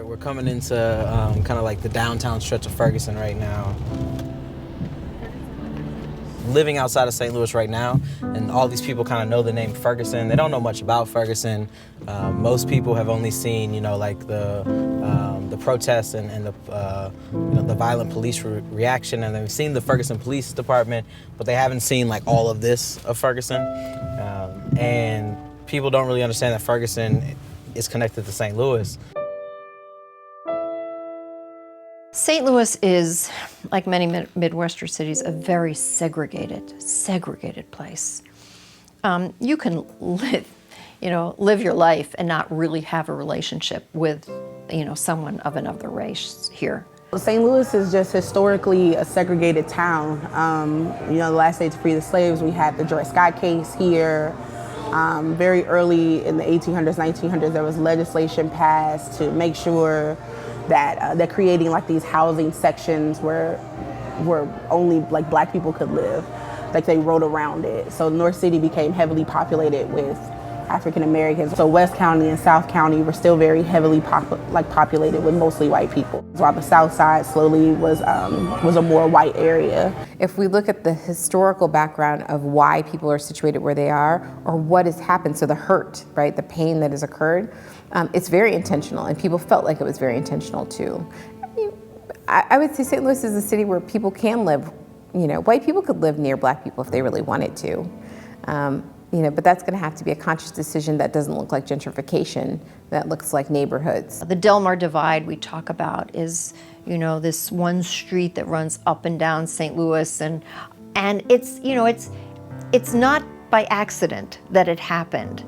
We're coming into kind of like the downtown stretch of Fargesn right now. Living outside of St. Louis right now, and all these people kind of know the name Fargesn. They don't know much about Fargesn. Most people have only seen, like the protests and the violent police reaction, and they've seen the Fargesn Police Department, but they haven't seen like all of this of Fargesn. And people don't really understand that Fargesn is connected to St. Louis. St. Louis is, like many Midwestern cities, a very segregated place. You can live your life and not really have a relationship with, someone of another race here. St. Louis is just historically a segregated town. The last day to free the slaves, we had the Dred Scott case here. Very early in the 1800s, 1900s, there was legislation passed to make sure that they're creating like these housing sections where only like black people could live. Like they wrote around it. So North City became heavily populated with African Americans. So West County and South County were still very heavily populated with mostly white people, while the South Side slowly was a more white area. If we look at the historical background of why people are situated where they are, or what has happened, so the hurt, right, the pain that has occurred, it's very intentional, and people felt like it was very intentional too. I would say St. Louis is a city where people can live, white people could live near black people if they really wanted to. But that's going to have to be a conscious decision that doesn't look like gentrification, that looks like neighborhoods. The Delmar Divide we talk about is, this one street that runs up and down St. Louis, and it's not by accident that it happened.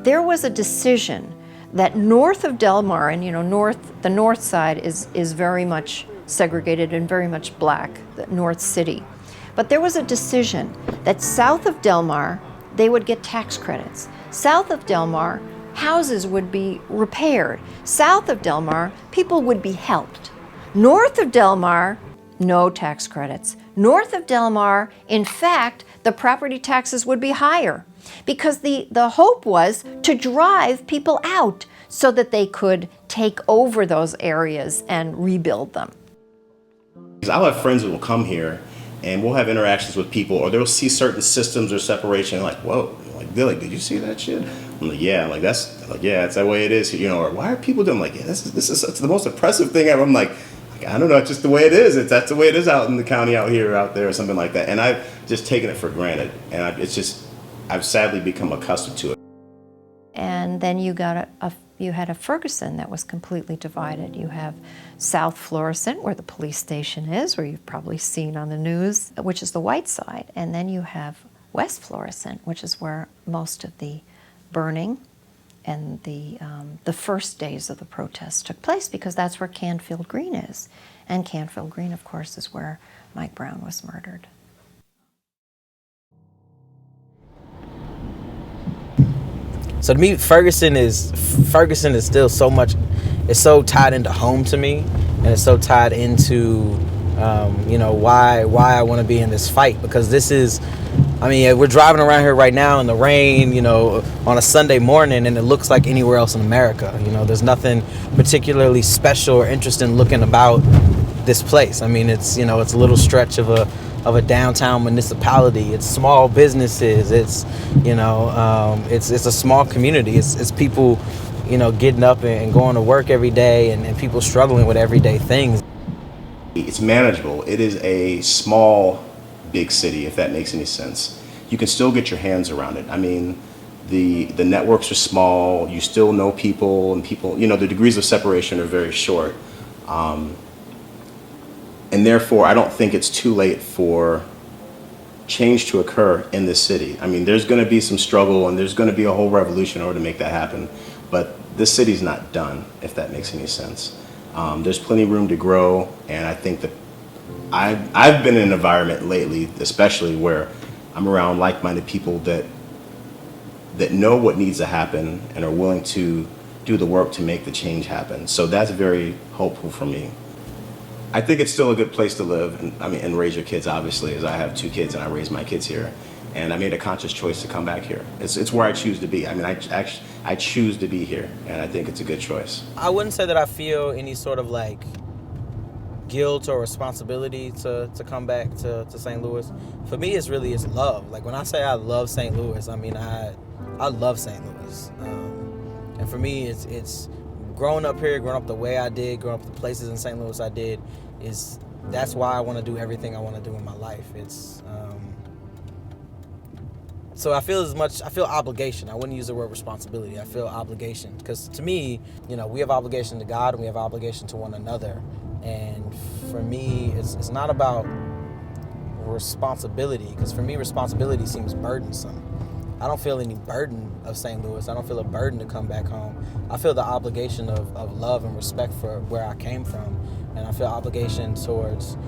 There was a decision that north of Delmar, and the north side is very much segregated and very much black, the North City. But there was a decision that south of Delmar, they would get tax credits. South of Delmar, houses would be repaired. South of Delmar, people would be helped. North of Delmar, no tax credits. North of Delmar, in fact, the property taxes would be higher because the hope was to drive people out so that they could take over those areas and rebuild them. I'll have friends that will come here and we'll have interactions with people, or they'll see certain systems or separation, like, whoa, they're like, did you see that shit? I'm like, yeah, that's that way it is, or why are people doing, yeah, this is the most oppressive thing ever. I'm like, I don't know, it's just the way it is. That's the way it is out in the county, out there, or something like that. And I've just taken it for granted, and I've sadly become accustomed to it. And then you had a Fargesn that was completely divided. You have South Florissant, where the police station is, where you've probably seen on the news, which is the white side. And then you have West Florissant, which is where most of the burning and the first days of the protests took place, because that's where Canfield Green is. And Canfield Green, of course, is where Mike Brown was murdered. So to me, Fargesn is still so much. It's so tied into home to me, and it's so tied into why I want to be in this fight, because this is. We're driving around here right now in the rain, on a Sunday morning, and it looks like anywhere else in America. There's nothing particularly special or interesting looking about this place. It's it's a little stretch of a downtown municipality. It's small businesses. It's it's a small community. It's people getting up and going to work every day, and people struggling with everyday things. It's manageable. It is a small big city, if that makes any sense. You can still get your hands around it. The networks are small. You still know people, and people, the degrees of separation are very short. And therefore, I don't think it's too late for change to occur in this city. There's going to be some struggle, and there's going to be a whole revolution in order to make that happen. But this city's not done, if that makes any sense. There's plenty of room to grow, and I think that I've been in an environment lately, especially where I'm around like-minded people that know what needs to happen and are willing to do the work to make the change happen. So that's very hopeful for me. I think it's still a good place to live and raise your kids, obviously, as I have 2 kids and I raise my kids here. And I made a conscious choice to come back here. It's where I choose to be. I mean, I choose to be here, and I think it's a good choice. I wouldn't say that I feel any sort of like guilt or responsibility to come back to St. Louis. For me, it's love. Like when I say I love St. Louis, I mean I love St. Louis. And for me, it's growing up here, growing up the way I did, growing up the places in St. Louis I did, that's why I want to do everything I want to do in my life. So I feel obligation. I wouldn't use the word responsibility. I feel obligation because to me, we have obligation to God and we have obligation to one another. And for me, it's not about responsibility because for me, responsibility seems burdensome. I don't feel any burden of St. Louis. I don't feel a burden to come back home. I feel the obligation of love and respect for where I came from. And I feel obligation towards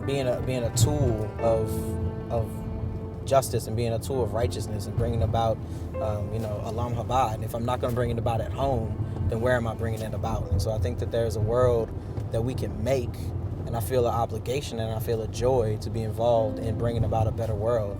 being a tool of justice and being a tool of righteousness and bringing about, Alam Habad. And if I'm not going to bring it about at home, then where am I bringing it about? And so I think that there's a world that we can make, and I feel an obligation and I feel a joy to be involved in bringing about a better world.